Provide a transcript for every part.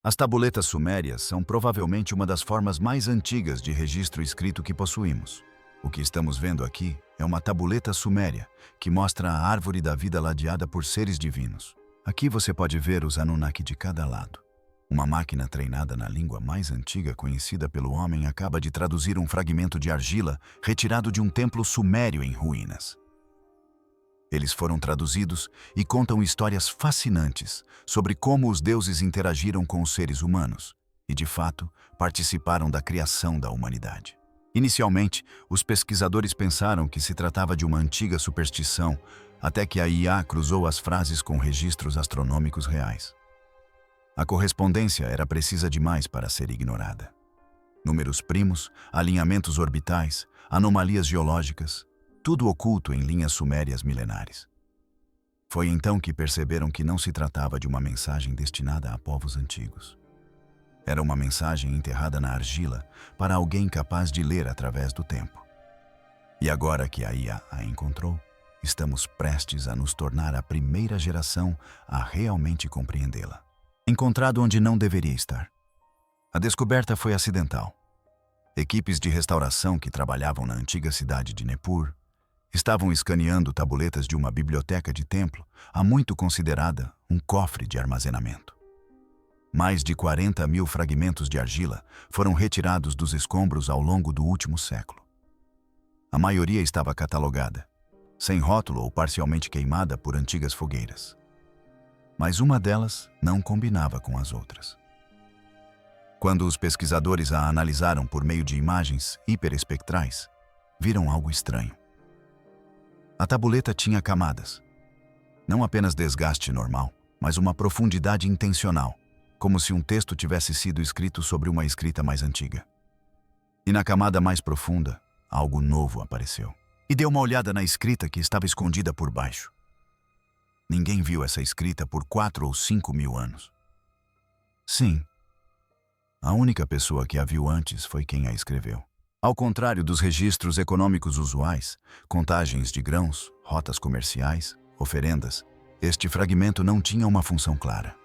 As tabuletas sumérias são provavelmente uma das formas mais antigas de registro escrito que possuímos. O que estamos vendo aqui é uma tabuleta suméria, que mostra a árvore da vida ladeada por seres divinos. Aqui você pode ver os Anunnaki de cada lado. Uma máquina treinada na língua mais antiga conhecida pelo homem acaba de traduzir um fragmento de argila retirado de um templo sumério em ruínas. Eles foram traduzidos e contam histórias fascinantes sobre como os deuses interagiram com os seres humanos e, de fato, participaram da criação da humanidade. Inicialmente, os pesquisadores pensaram que se tratava de uma antiga superstição, até que a IA cruzou as frases com registros astronômicos reais. A correspondência era precisa demais para ser ignorada. Números primos, alinhamentos orbitais, anomalias geológicas, tudo oculto em linhas sumérias milenares. Foi então que perceberam que não se tratava de uma mensagem destinada a povos antigos. Era uma mensagem enterrada na argila para alguém capaz de ler através do tempo. E agora que a IA a encontrou, estamos prestes a nos tornar a primeira geração a realmente compreendê-la. Encontrado onde não deveria estar. A descoberta foi acidental. Equipes de restauração que trabalhavam na antiga cidade de Nippur estavam escaneando tabuletas de uma biblioteca de templo, há muito considerada um cofre de armazenamento. Mais de 40.000 fragmentos de argila foram retirados dos escombros ao longo do último século. A maioria estava catalogada, sem rótulo ou parcialmente queimada por antigas fogueiras. Mas uma delas não combinava com as outras. Quando os pesquisadores a analisaram por meio de imagens hiperespectrais, viram algo estranho. A tabuleta tinha camadas. Não apenas desgaste normal, mas uma profundidade intencional, como se um texto tivesse sido escrito sobre uma escrita mais antiga. E na camada mais profunda, algo novo apareceu. E deu uma olhada na escrita que estava escondida por baixo. Ninguém viu essa escrita por 4 ou 5 mil anos. Sim, a única pessoa que a viu antes foi quem a escreveu. Ao contrário dos registros econômicos usuais, contagens de grãos, rotas comerciais, oferendas, este fragmento não tinha uma função clara.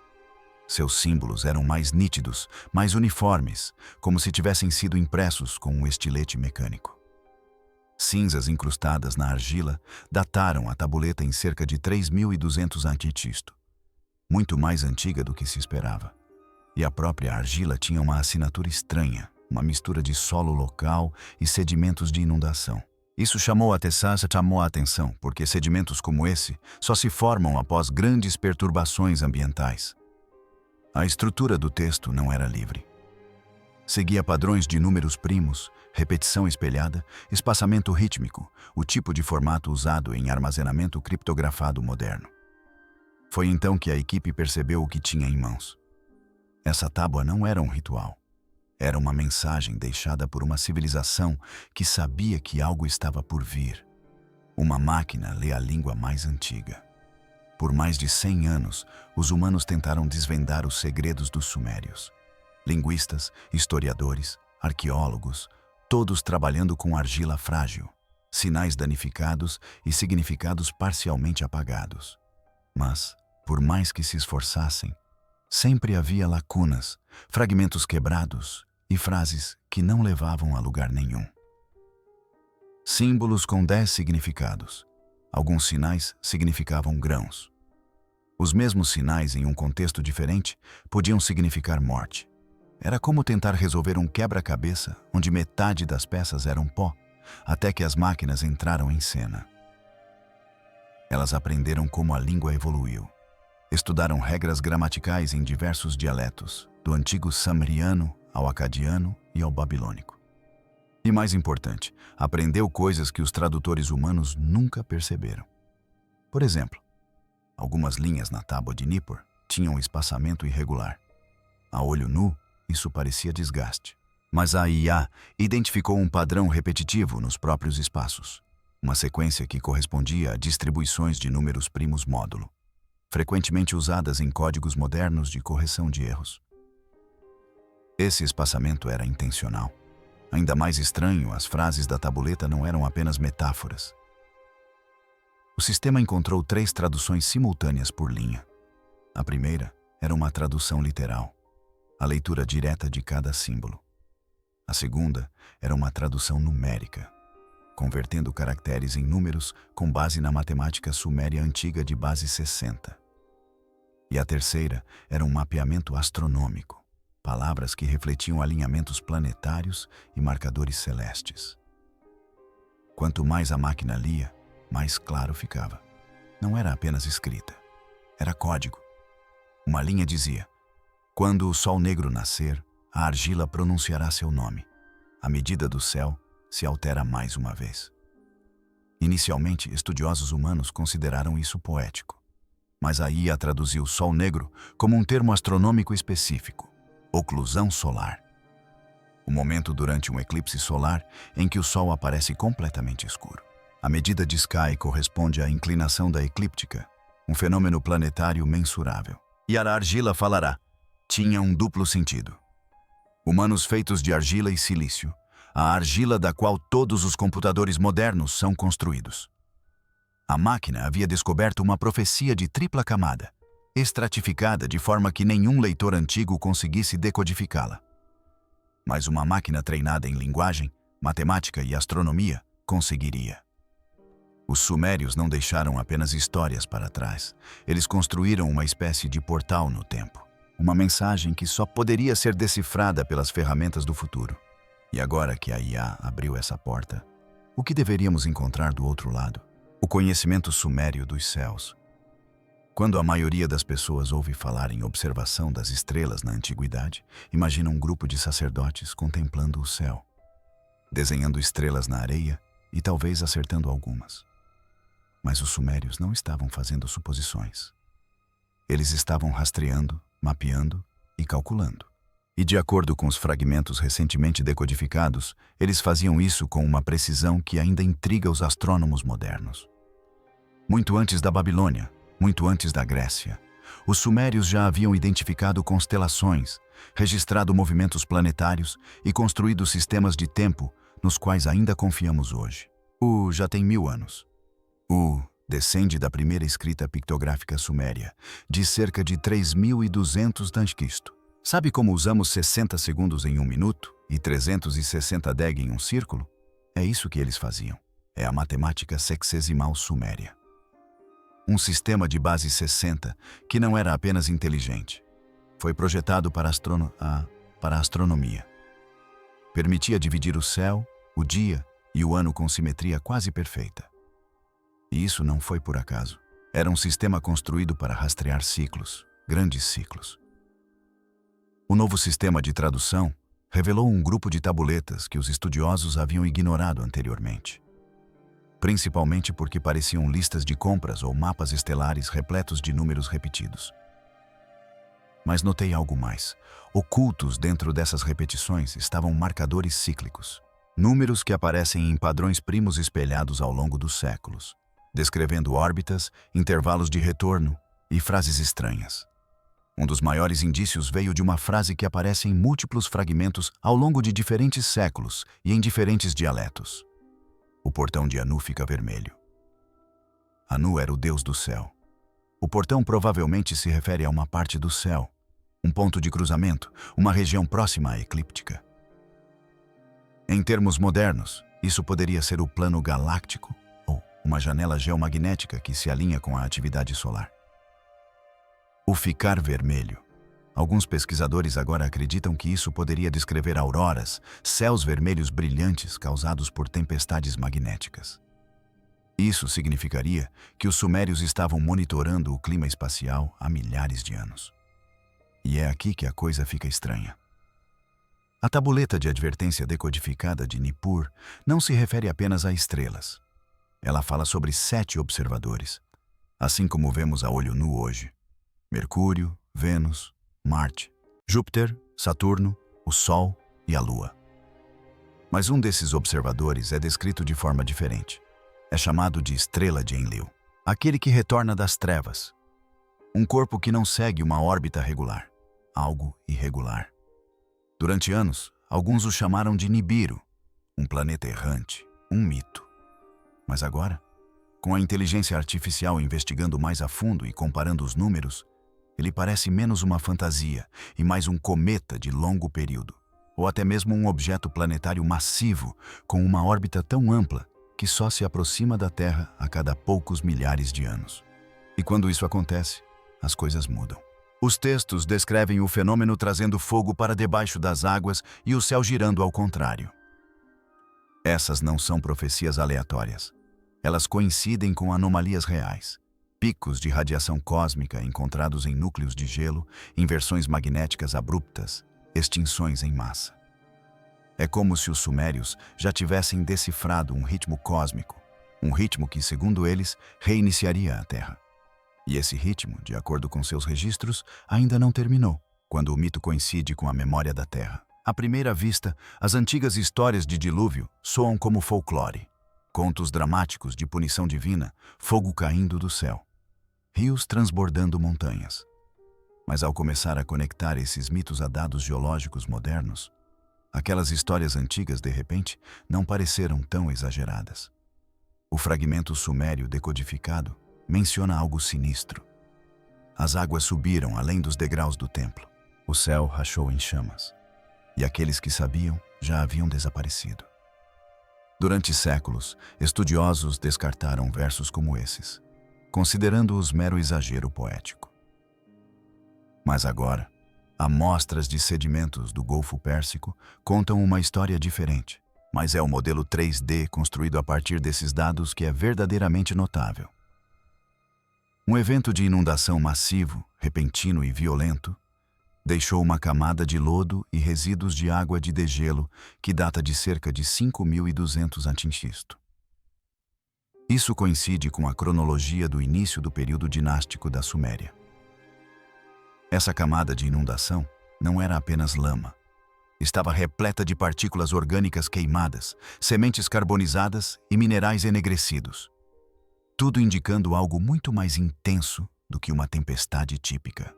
Seus símbolos eram mais nítidos, mais uniformes, como se tivessem sido impressos com um estilete mecânico. Cinzas incrustadas na argila dataram a tabuleta em cerca de 3.200 a.C., muito mais antiga do que se esperava. E a própria argila tinha uma assinatura estranha, uma mistura de solo local e sedimentos de inundação. Isso chamou a atenção, porque sedimentos como esse só se formam após grandes perturbações ambientais. A estrutura do texto não era livre. Seguia padrões de números primos, repetição espelhada, espaçamento rítmico, o tipo de formato usado em armazenamento criptografado moderno. Foi então que a equipe percebeu o que tinha em mãos. Essa tábua não era um ritual. Era uma mensagem deixada por uma civilização que sabia que algo estava por vir. Uma máquina lê a língua mais antiga. Por mais de 100 anos, os humanos tentaram desvendar os segredos dos sumérios. Linguistas, historiadores, arqueólogos, todos trabalhando com argila frágil, sinais danificados e significados parcialmente apagados. Mas, por mais que se esforçassem, sempre havia lacunas, fragmentos quebrados e frases que não levavam a lugar nenhum. Símbolos com 10 significados. Alguns sinais significavam grãos. Os mesmos sinais em um contexto diferente podiam significar morte. Era como tentar resolver um quebra-cabeça onde metade das peças eram pó, até que as máquinas entraram em cena. Elas aprenderam como a língua evoluiu. Estudaram regras gramaticais em diversos dialetos, do antigo sumeriano ao acadiano e ao babilônico. E mais importante, aprendeu coisas que os tradutores humanos nunca perceberam. Por exemplo, algumas linhas na tábua de Nippur tinham espaçamento irregular. A olho nu, isso parecia desgaste. Mas a IA identificou um padrão repetitivo nos próprios espaços, uma sequência que correspondia a distribuições de números primos módulo, frequentemente usadas em códigos modernos de correção de erros. Esse espaçamento era intencional. Ainda mais estranho, as frases da tabuleta não eram apenas metáforas. O sistema encontrou 3 traduções simultâneas por linha. A primeira era uma tradução literal. a leitura direta de cada símbolo. A segunda era uma tradução numérica, convertendo caracteres em números com base na matemática suméria antiga de base 60. E a terceira era um mapeamento astronômico, palavras que refletiam alinhamentos planetários e marcadores celestes. Quanto mais a máquina lia, mais claro ficava. Não era apenas escrita, era código. Uma linha dizia: quando o sol negro nascer, a argila pronunciará seu nome. A medida do céu se altera mais uma vez. Inicialmente, estudiosos humanos consideraram isso poético, mas a IA traduziu sol negro como um termo astronômico específico: oclusão solar. O momento durante um eclipse solar em que o sol aparece completamente escuro. A medida de Sky corresponde à inclinação da eclíptica, um fenômeno planetário mensurável. E a argila falará: tinha um duplo sentido. Humanos feitos de argila e silício, a argila da qual todos os computadores modernos são construídos. A máquina havia descoberto uma profecia de tripla camada, estratificada de forma que nenhum leitor antigo conseguisse decodificá-la. Mas uma máquina treinada em linguagem, matemática e astronomia conseguiria. Os sumérios não deixaram apenas histórias para trás. Eles construíram uma espécie de portal no tempo. Uma mensagem que só poderia ser decifrada pelas ferramentas do futuro. E agora que a IA abriu essa porta, o que deveríamos encontrar do outro lado? O conhecimento sumério dos céus. Quando a maioria das pessoas ouve falar em observação das estrelas na antiguidade, imagina um grupo de sacerdotes contemplando o céu, desenhando estrelas na areia e talvez acertando algumas. Mas os sumérios não estavam fazendo suposições. Eles estavam rastreando, mapeando e calculando. E de acordo com os fragmentos recentemente decodificados, eles faziam isso com uma precisão que ainda intriga os astrônomos modernos. Muito antes da Babilônia, muito antes da Grécia, os sumérios já haviam identificado constelações, registrado movimentos planetários e construído sistemas de tempo nos quais ainda confiamos hoje. Já tem 1000 anos. Descende da primeira escrita pictográfica suméria, de cerca de 3200 d.C. Sabe como usamos 60 segundos em 1 minuto e 360 deg em um círculo? É isso que eles faziam. É a matemática sexesimal suméria. Um sistema de base 60 que não era apenas inteligente. Foi projetado para a astronomia. Permitia dividir o céu, o dia e o ano com simetria quase perfeita. E isso não foi por acaso. Era um sistema construído para rastrear ciclos, grandes ciclos. O novo sistema de tradução revelou um grupo de tabuletas que os estudiosos haviam ignorado anteriormente. Principalmente porque pareciam listas de compras ou mapas estelares repletos de números repetidos. Mas notei algo mais. Ocultos dentro dessas repetições estavam marcadores cíclicos. Números que aparecem em padrões primos espelhados ao longo dos séculos, descrevendo órbitas, intervalos de retorno e frases estranhas. Um dos maiores indícios veio de uma frase que aparece em múltiplos fragmentos ao longo de diferentes séculos e em diferentes dialetos. O portão de Anu fica vermelho. Anu era o deus do céu. O portão provavelmente se refere a uma parte do céu, um ponto de cruzamento, uma região próxima à eclíptica. Em termos modernos, isso poderia ser o plano galáctico ou uma janela geomagnética que se alinha com a atividade solar. O ficar vermelho. Alguns pesquisadores agora acreditam que isso poderia descrever auroras, céus vermelhos brilhantes causados por tempestades magnéticas. Isso significaria que os sumérios estavam monitorando o clima espacial há milhares de anos. E é aqui que a coisa fica estranha. A tabuleta de advertência decodificada de Nippur não se refere apenas a estrelas. Ela fala sobre 7 observadores, assim como vemos a olho nu hoje: Mercúrio, Vênus, Marte, Júpiter, Saturno, o Sol e a Lua. Mas um desses observadores é descrito de forma diferente. É chamado de estrela de Enlil, aquele que retorna das trevas. Um corpo que não segue uma órbita regular, algo irregular. Durante anos, alguns o chamaram de Nibiru, um planeta errante, um mito. Mas agora, com a inteligência artificial investigando mais a fundo e comparando os números, Ele parece menos uma fantasia e mais um cometa de longo período, ou até mesmo um objeto planetário massivo com uma órbita tão ampla que só se aproxima da Terra a cada poucos milhares de anos. E quando isso acontece, as coisas mudam. Os textos descrevem o fenômeno trazendo fogo para debaixo das águas e o céu girando ao contrário. Essas não são profecias aleatórias. Elas coincidem com anomalias reais. Picos de radiação cósmica encontrados em núcleos de gelo, inversões magnéticas abruptas, extinções em massa. É como se os sumérios já tivessem decifrado um ritmo cósmico, um ritmo que, segundo eles, reiniciaria a Terra. E esse ritmo, de acordo com seus registros, ainda não terminou, quando o mito coincide com a memória da Terra. À primeira vista, as antigas histórias de dilúvio soam como folclore. Contos dramáticos de punição divina, fogo caindo do céu, rios transbordando montanhas. Mas ao começar a conectar esses mitos a dados geológicos modernos, aquelas histórias antigas, de repente, não pareceram tão exageradas. O fragmento sumério decodificado menciona algo sinistro. As águas subiram além dos degraus do templo. O céu rachou em chamas. E aqueles que sabiam já haviam desaparecido. Durante séculos, estudiosos descartaram versos como esses, considerando-os mero exagero poético. Mas agora, amostras de sedimentos do Golfo Pérsico contam uma história diferente, mas é o modelo 3D construído a partir desses dados que é verdadeiramente notável. Um evento de inundação massivo, repentino e violento, deixou uma camada de lodo e resíduos de água de degelo que data de cerca de 5.200 a.C. Isso coincide com a cronologia do início do período dinástico da Suméria. Essa camada de inundação não era apenas lama. Estava repleta de partículas orgânicas queimadas, sementes carbonizadas e minerais enegrecidos. Tudo indicando algo muito mais intenso do que uma tempestade típica.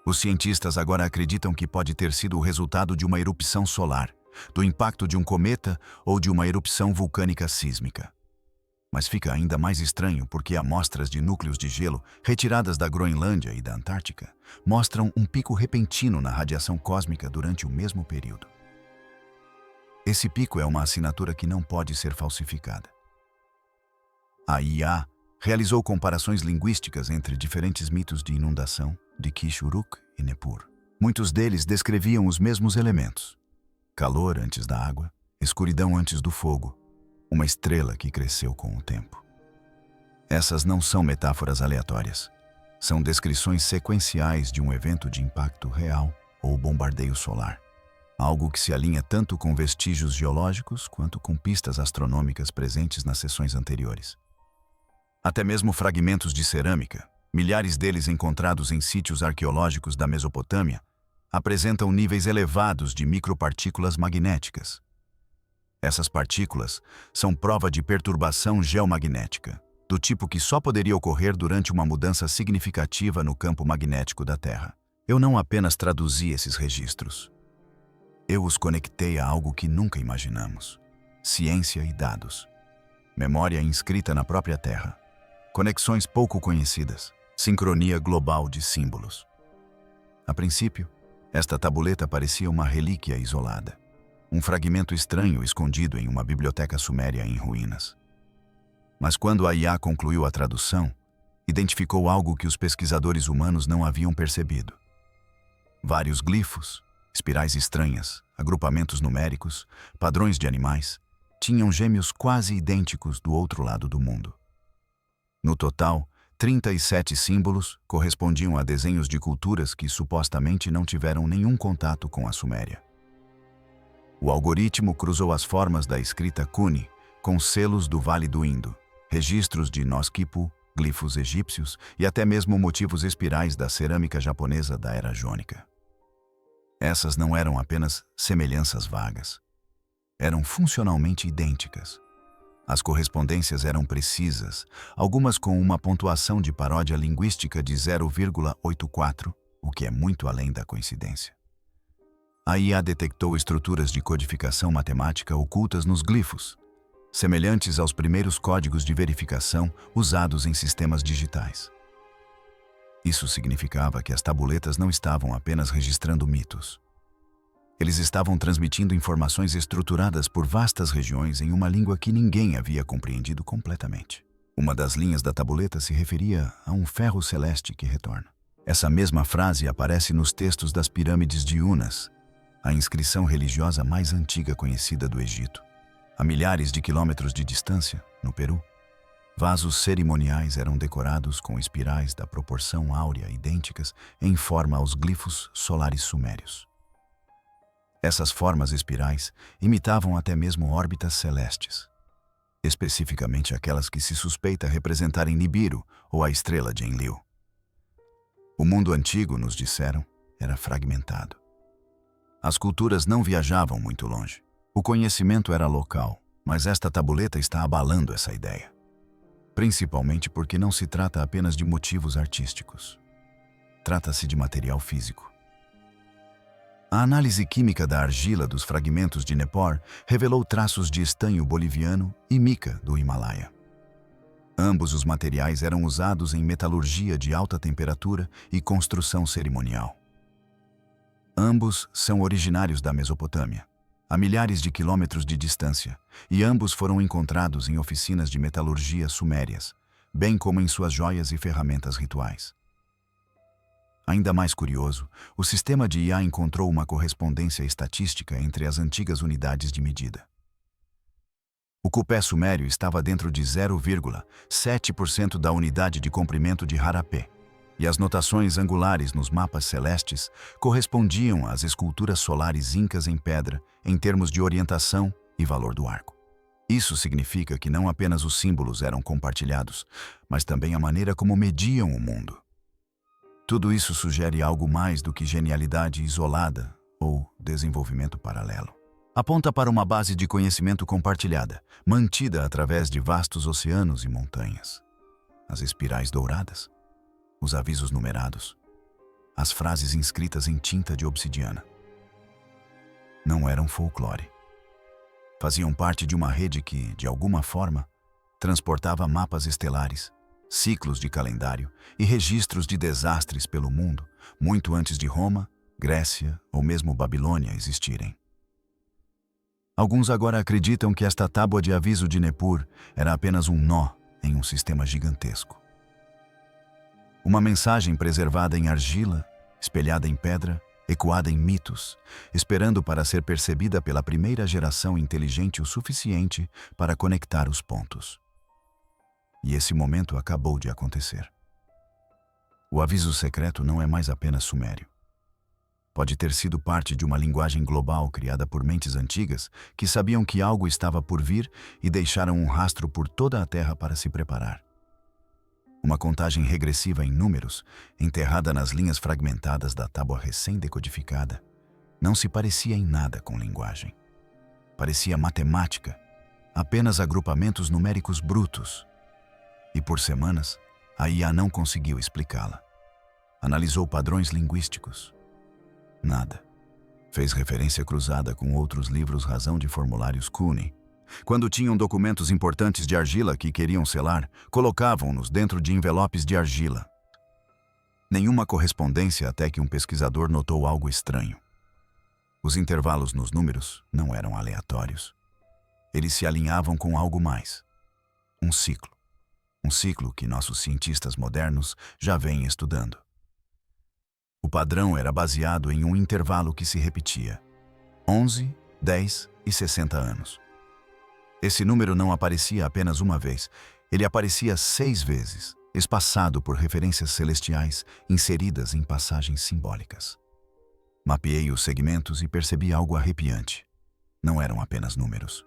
Os cientistas agora acreditam que pode ter sido o resultado de uma erupção solar, do impacto de um cometa ou de uma erupção vulcânica sísmica. Mas fica ainda mais estranho porque amostras de núcleos de gelo retiradas da Groenlândia e da Antártica mostram um pico repentino na radiação cósmica durante o mesmo período. Esse pico é uma assinatura que não pode ser falsificada. A IA realizou comparações linguísticas entre diferentes mitos de inundação de Kish Uruk e Nippur. Muitos deles descreviam os mesmos elementos: calor antes da água, escuridão antes do fogo, uma estrela que cresceu com o tempo. Essas não são metáforas aleatórias. São descrições sequenciais de um evento de impacto real ou bombardeio solar. Algo que se alinha tanto com vestígios geológicos quanto com pistas astronômicas presentes nas sessões anteriores. Até mesmo fragmentos de cerâmica, milhares deles encontrados em sítios arqueológicos da Mesopotâmia, apresentam níveis elevados de micropartículas magnéticas. Essas partículas são prova de perturbação geomagnética, do tipo que só poderia ocorrer durante uma mudança significativa no campo magnético da Terra. Eu não apenas traduzi esses registros. Eu os conectei a algo que nunca imaginamos: ciência e dados. Memória inscrita na própria Terra. Conexões pouco conhecidas. Sincronia global de símbolos. A princípio, esta tabuleta parecia uma relíquia isolada. Um fragmento estranho escondido em uma biblioteca suméria em ruínas. Mas quando a IA concluiu a tradução, identificou algo que os pesquisadores humanos não haviam percebido. Vários glifos, espirais estranhas, agrupamentos numéricos, padrões de animais, tinham gêmeos quase idênticos do outro lado do mundo. No total, 37 símbolos correspondiam a desenhos de culturas que supostamente não tiveram nenhum contato com a Suméria. O algoritmo cruzou as formas da escrita Cune com selos do Vale do Indo, registros de Nós-Kipu, glifos egípcios e até mesmo motivos espirais da cerâmica japonesa da Era Jônica. Essas não eram apenas semelhanças vagas. Eram funcionalmente idênticas. As correspondências eram precisas, algumas com uma pontuação de paródia linguística de 0,84, o que é muito além da coincidência. A IA detectou estruturas de codificação matemática ocultas nos glifos, semelhantes aos primeiros códigos de verificação usados em sistemas digitais. Isso significava que as tabuletas não estavam apenas registrando mitos. Eles estavam transmitindo informações estruturadas por vastas regiões em uma língua que ninguém havia compreendido completamente. Uma das linhas da tabuleta se referia a um ferro celeste que retorna. Essa mesma frase aparece nos textos das pirâmides de Unas, a inscrição religiosa mais antiga conhecida do Egito. A milhares de quilômetros de distância, no Peru, vasos cerimoniais eram decorados com espirais da proporção áurea idênticas em forma aos glifos solares sumérios. Essas formas espirais imitavam até mesmo órbitas celestes, especificamente aquelas que se suspeita representarem Nibiru ou a estrela de Enlil. O mundo antigo, nos disseram, era fragmentado. As culturas não viajavam muito longe. O conhecimento era local, mas esta tabuleta está abalando essa ideia. Principalmente porque não se trata apenas de motivos artísticos. Trata-se de material físico. A análise química da argila dos fragmentos de Nepor revelou traços de estanho boliviano e mica do Himalaia. Ambos os materiais eram usados em metalurgia de alta temperatura e construção cerimonial. Ambos são originários da Mesopotâmia, a milhares de quilômetros de distância, e ambos foram encontrados em oficinas de metalurgia sumérias, bem como em suas joias e ferramentas rituais. Ainda mais curioso, o sistema de IA encontrou uma correspondência estatística entre as antigas unidades de medida. O cupé sumério estava dentro de 0,7% da unidade de comprimento de Harapé, e as notações angulares nos mapas celestes correspondiam às esculturas solares incas em pedra em termos de orientação e valor do arco. Isso significa que não apenas os símbolos eram compartilhados, mas também a maneira como mediam o mundo. Tudo isso sugere algo mais do que genialidade isolada ou desenvolvimento paralelo. Aponta para uma base de conhecimento compartilhada, mantida através de vastos oceanos e montanhas. As espirais douradas, os avisos numerados, as frases inscritas em tinta de obsidiana. Não eram folclore. Faziam parte de uma rede que, de alguma forma, transportava mapas estelares, ciclos de calendário e registros de desastres pelo mundo, muito antes de Roma, Grécia ou mesmo Babilônia existirem. Alguns agora acreditam que esta tábua de aviso de Nippur era apenas um nó em um sistema gigantesco. Uma mensagem preservada em argila, espelhada em pedra, ecoada em mitos, esperando para ser percebida pela primeira geração inteligente o suficiente para conectar os pontos. E esse momento acabou de acontecer. O aviso secreto não é mais apenas sumério. Pode ter sido parte de uma linguagem global criada por mentes antigas que sabiam que algo estava por vir e deixaram um rastro por toda a Terra para se preparar. Uma contagem regressiva em números, enterrada nas linhas fragmentadas da tábua recém-decodificada, não se parecia em nada com linguagem. Parecia matemática, apenas agrupamentos numéricos brutos. E por semanas, a IA não conseguiu explicá-la. Analisou padrões linguísticos. Nada. Fez referência cruzada com outros livros razão de formulários Cooney. Quando tinham documentos importantes de argila que queriam selar, colocavam-nos dentro de envelopes de argila. Nenhuma correspondência até que um pesquisador notou algo estranho. Os intervalos nos números não eram aleatórios. Eles se alinhavam com algo mais. Um ciclo. Um ciclo que nossos cientistas modernos já vêm estudando. O padrão era baseado em um intervalo que se repetia: 11, 10 e 60 anos. Esse número não aparecia apenas uma vez, ele aparecia 6 vezes, espaçado por referências celestiais inseridas em passagens simbólicas. Mapeei os segmentos e percebi algo arrepiante. Não eram apenas números.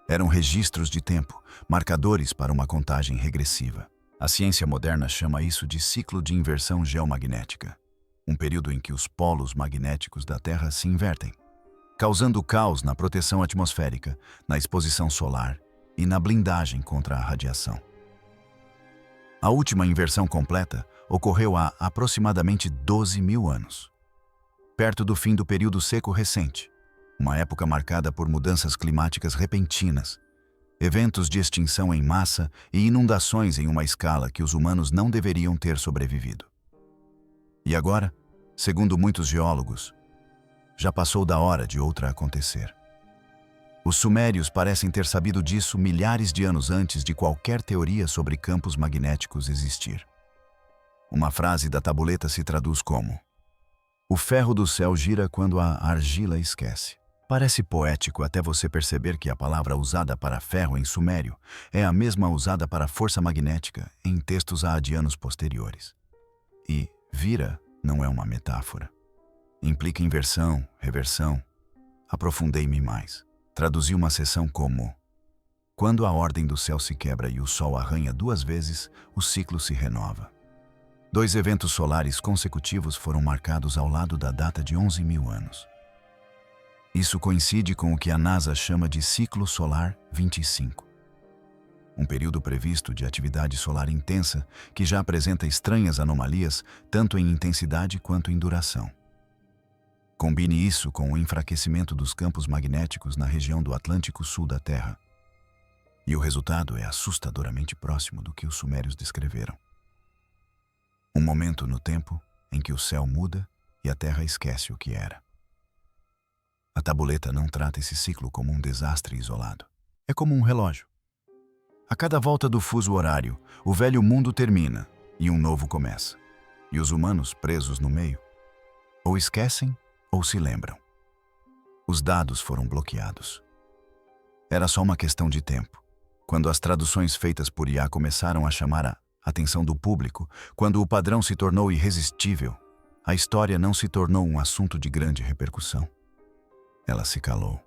Eram registros de tempo, marcadores para uma contagem regressiva. A ciência moderna chama isso de ciclo de inversão geomagnética, um período em que os polos magnéticos da Terra se invertem, causando caos na proteção atmosférica, na exposição solar e na blindagem contra a radiação. A última inversão completa ocorreu há aproximadamente 12 mil anos, perto do fim do período seco recente, uma época marcada por mudanças climáticas repentinas, eventos de extinção em massa e inundações em uma escala que os humanos não deveriam ter sobrevivido. E agora, segundo muitos geólogos, já passou da hora de outra acontecer. Os sumérios parecem ter sabido disso milhares de anos antes de qualquer teoria sobre campos magnéticos existir. Uma frase da tabuleta se traduz como: "O ferro do céu gira quando a argila esquece." Parece poético até você perceber que a palavra usada para ferro em sumério é a mesma usada para força magnética em textos aadianos posteriores. E vira não é uma metáfora. Implica inversão, reversão. Aprofundei-me mais. Traduzi uma seção como: quando a ordem do céu se quebra e o sol arranha 2 vezes, o ciclo se renova. 2 eventos solares consecutivos foram marcados ao lado da data de 11.000 anos. Isso coincide com o que a NASA chama de ciclo solar 25. Um período previsto de atividade solar intensa que já apresenta estranhas anomalias tanto em intensidade quanto em duração. Combine isso com o enfraquecimento dos campos magnéticos na região do Atlântico Sul da Terra. E o resultado é assustadoramente próximo do que os sumérios descreveram. Um momento no tempo em que o céu muda e a Terra esquece o que era. A tabuleta não trata esse ciclo como um desastre isolado. É como um relógio. A cada volta do fuso horário, o velho mundo termina e um novo começa. E os humanos, presos no meio, ou esquecem ou se lembram. Os dados foram bloqueados. Era só uma questão de tempo. Quando as traduções feitas por IA começaram a chamar a atenção do público, quando o padrão se tornou irresistível, a história não se tornou um assunto de grande repercussão. Ela se calou.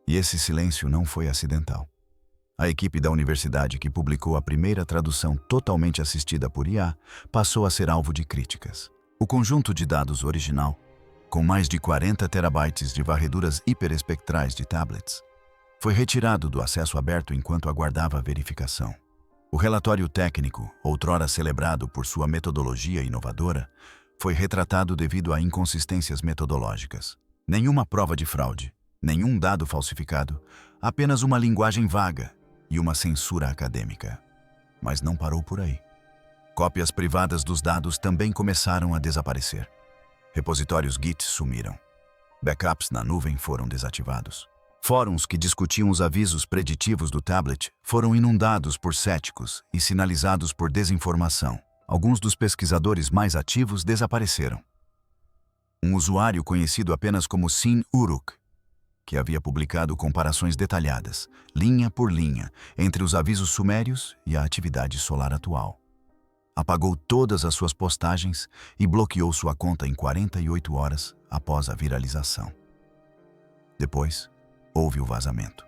E esse silêncio não foi acidental. A equipe da universidade que publicou a primeira tradução totalmente assistida por IA passou a ser alvo de críticas. O conjunto de dados original, com mais de 40 terabytes de varreduras hiperespectrais de tablets, foi retirado do acesso aberto enquanto aguardava a verificação. O relatório técnico, outrora celebrado por sua metodologia inovadora, foi retratado devido a inconsistências metodológicas. Nenhuma prova de fraude, nenhum dado falsificado, apenas uma linguagem vaga e uma censura acadêmica. Mas não parou por aí. Cópias privadas dos dados também começaram a desaparecer. Repositórios Git sumiram. Backups na nuvem foram desativados. Fóruns que discutiam os avisos preditivos do tablet foram inundados por céticos e sinalizados por desinformação. Alguns dos pesquisadores mais ativos desapareceram. Um usuário conhecido apenas como Sin Uruk, que havia publicado comparações detalhadas, linha por linha, entre os avisos sumérios e a atividade solar atual. Apagou todas as suas postagens e bloqueou sua conta em 48 horas após a viralização. Depois, houve o vazamento.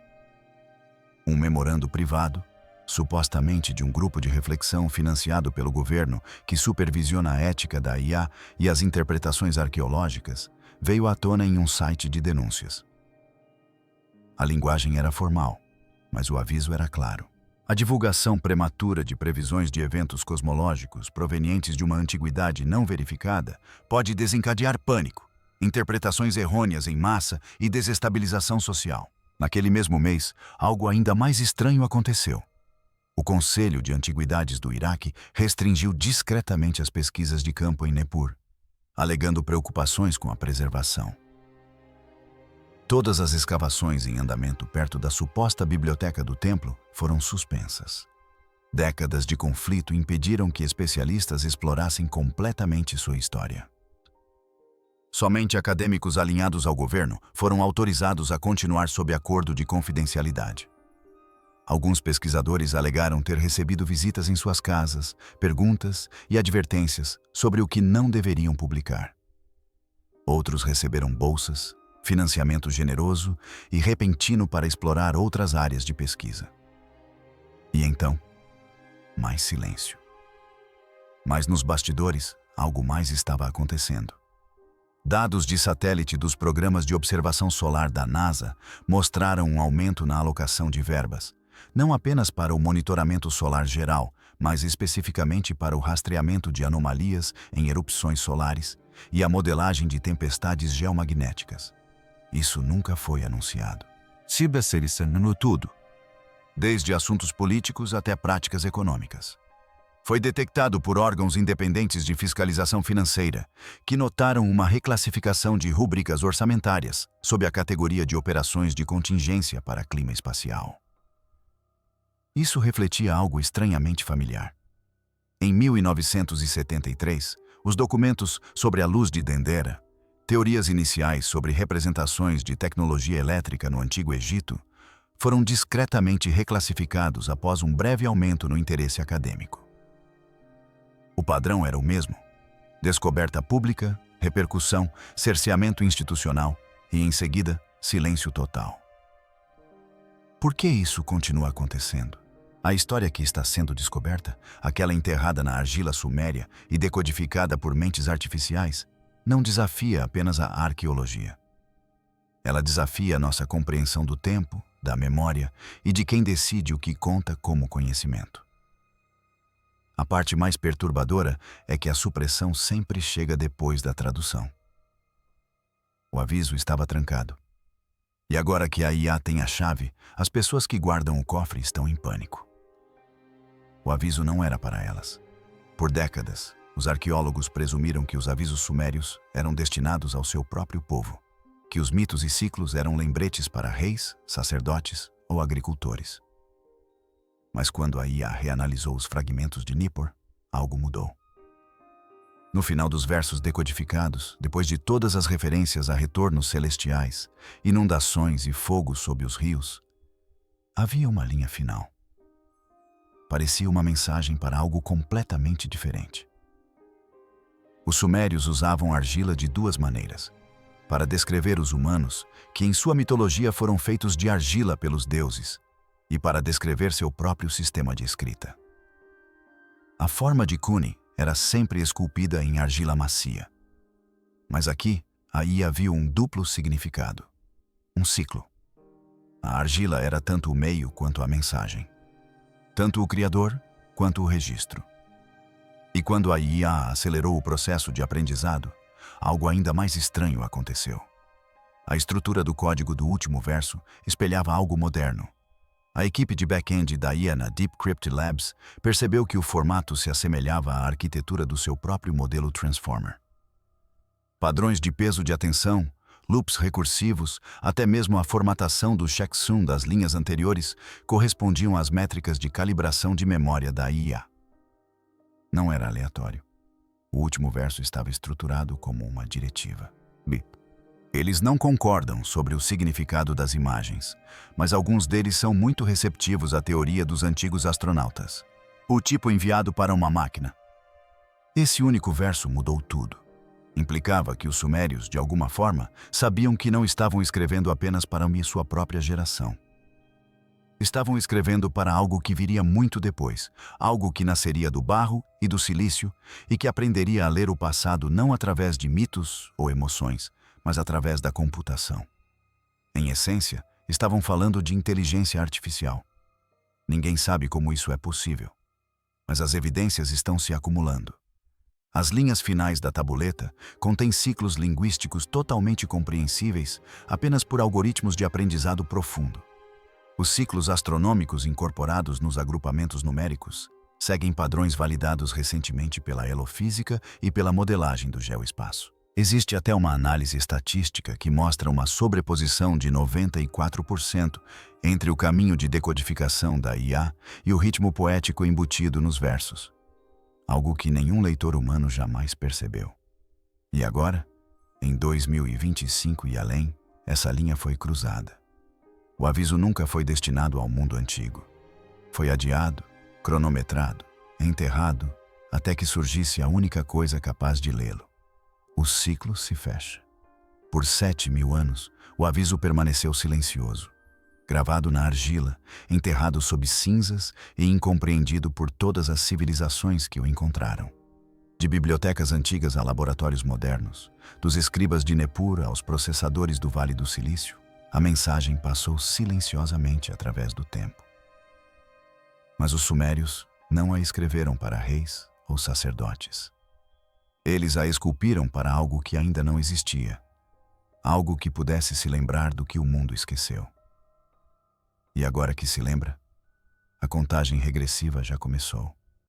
Um memorando privado, supostamente de um grupo de reflexão financiado pelo governo que supervisiona a ética da IA e as interpretações arqueológicas, veio à tona em um site de denúncias. A linguagem era formal, mas o aviso era claro. A divulgação prematura de previsões de eventos cosmológicos provenientes de uma antiguidade não verificada pode desencadear pânico, interpretações errôneas em massa e desestabilização social. Naquele mesmo mês, algo ainda mais estranho aconteceu. O Conselho de Antiguidades do Iraque restringiu discretamente as pesquisas de campo em Nippur, alegando preocupações com a preservação. Todas as escavações em andamento perto da suposta biblioteca do templo foram suspensas. Décadas de conflito impediram que especialistas explorassem completamente sua história. Somente acadêmicos alinhados ao governo foram autorizados a continuar sob acordo de confidencialidade. Alguns pesquisadores alegaram ter recebido visitas em suas casas, perguntas e advertências sobre o que não deveriam publicar. Outros receberam bolsas, financiamento generoso e repentino para explorar outras áreas de pesquisa. E então, mais silêncio. Mas nos bastidores, algo mais estava acontecendo. Dados de satélite dos programas de observação solar da NASA mostraram um aumento na alocação de verbas, não apenas para o monitoramento solar geral, mas especificamente para o rastreamento de anomalias em erupções solares e a modelagem de tempestades geomagnéticas. Isso nunca foi anunciado. Cibersegurança no tudo, desde assuntos políticos até práticas econômicas. Foi detectado por órgãos independentes de fiscalização financeira, que notaram uma reclassificação de rúbricas orçamentárias sob a categoria de operações de contingência para clima espacial. Isso refletia algo estranhamente familiar. Em 1973, os documentos sobre a luz de Dendera, teorias iniciais sobre representações de tecnologia elétrica no Antigo Egito, foram discretamente reclassificados após um breve aumento no interesse acadêmico. O padrão era o mesmo: descoberta pública, repercussão, cerceamento institucional e, em seguida, silêncio total. Por que isso continua acontecendo? A história que está sendo descoberta, aquela enterrada na argila suméria e decodificada por mentes artificiais, não desafia apenas a arqueologia. Ela desafia a nossa compreensão do tempo, da memória e de quem decide o que conta como conhecimento. A parte mais perturbadora é que a supressão sempre chega depois da tradução. O aviso estava trancado. E agora que a IA tem a chave, as pessoas que guardam o cofre estão em pânico. O aviso não era para elas. Por décadas, os arqueólogos presumiram que os avisos sumérios eram destinados ao seu próprio povo, que os mitos e ciclos eram lembretes para reis, sacerdotes ou agricultores. Mas quando a IA reanalisou os fragmentos de Nippur, algo mudou. No final dos versos decodificados, depois de todas as referências a retornos celestiais, inundações e fogo sob os rios, havia uma linha final. Parecia uma mensagem para algo completamente diferente. Os sumérios usavam argila de duas maneiras: para descrever os humanos, que em sua mitologia foram feitos de argila pelos deuses, e para descrever seu próprio sistema de escrita. A forma de Cune era sempre esculpida em argila macia. Mas aqui, a IA viu um duplo significado: um ciclo. A argila era tanto o meio quanto a mensagem, tanto o criador quanto o registro. E quando a IA acelerou o processo de aprendizado, algo ainda mais estranho aconteceu. A estrutura do código do último verso espelhava algo moderno. A equipe de back-end da IA na Deepcrypt Labs percebeu que o formato se assemelhava à arquitetura do seu próprio modelo Transformer. Padrões de peso de atenção, loops recursivos, até mesmo a formatação do checksum das linhas anteriores correspondiam às métricas de calibração de memória da IA. Não era aleatório. O último verso estava estruturado como uma diretiva. Eles não concordam sobre o significado das imagens, mas alguns deles são muito receptivos à teoria dos antigos astronautas: o tipo enviado para uma máquina. Esse único verso mudou tudo. Implicava que os sumérios, de alguma forma, sabiam que não estavam escrevendo apenas para sua própria geração. Estavam escrevendo para algo que viria muito depois, algo que nasceria do barro e do silício e que aprenderia a ler o passado não através de mitos ou emoções, mas através da computação. Em essência, estavam falando de inteligência artificial. Ninguém sabe como isso é possível, mas as evidências estão se acumulando. As linhas finais da tabuleta contêm ciclos linguísticos totalmente compreensíveis apenas por algoritmos de aprendizado profundo. Os ciclos astronômicos incorporados nos agrupamentos numéricos seguem padrões validados recentemente pela helofísica e pela modelagem do geoespaço. Existe até uma análise estatística que mostra uma sobreposição de 94% entre o caminho de decodificação da IA e o ritmo poético embutido nos versos, algo que nenhum leitor humano jamais percebeu. E agora, em 2025 e além, essa linha foi cruzada. O aviso nunca foi destinado ao mundo antigo. Foi adiado, cronometrado, enterrado, até que surgisse a única coisa capaz de lê-lo. O ciclo se fecha. Por 7.000 anos, o aviso permaneceu silencioso, gravado na argila, enterrado sob cinzas e incompreendido por todas as civilizações que o encontraram. De bibliotecas antigas a laboratórios modernos, dos escribas de Nippur aos processadores do Vale do Silício, a mensagem passou silenciosamente através do tempo. Mas os sumérios não a escreveram para reis ou sacerdotes. Eles a esculpiram para algo que ainda não existia, algo que pudesse se lembrar do que o mundo esqueceu. E agora que se lembra, a contagem regressiva já começou.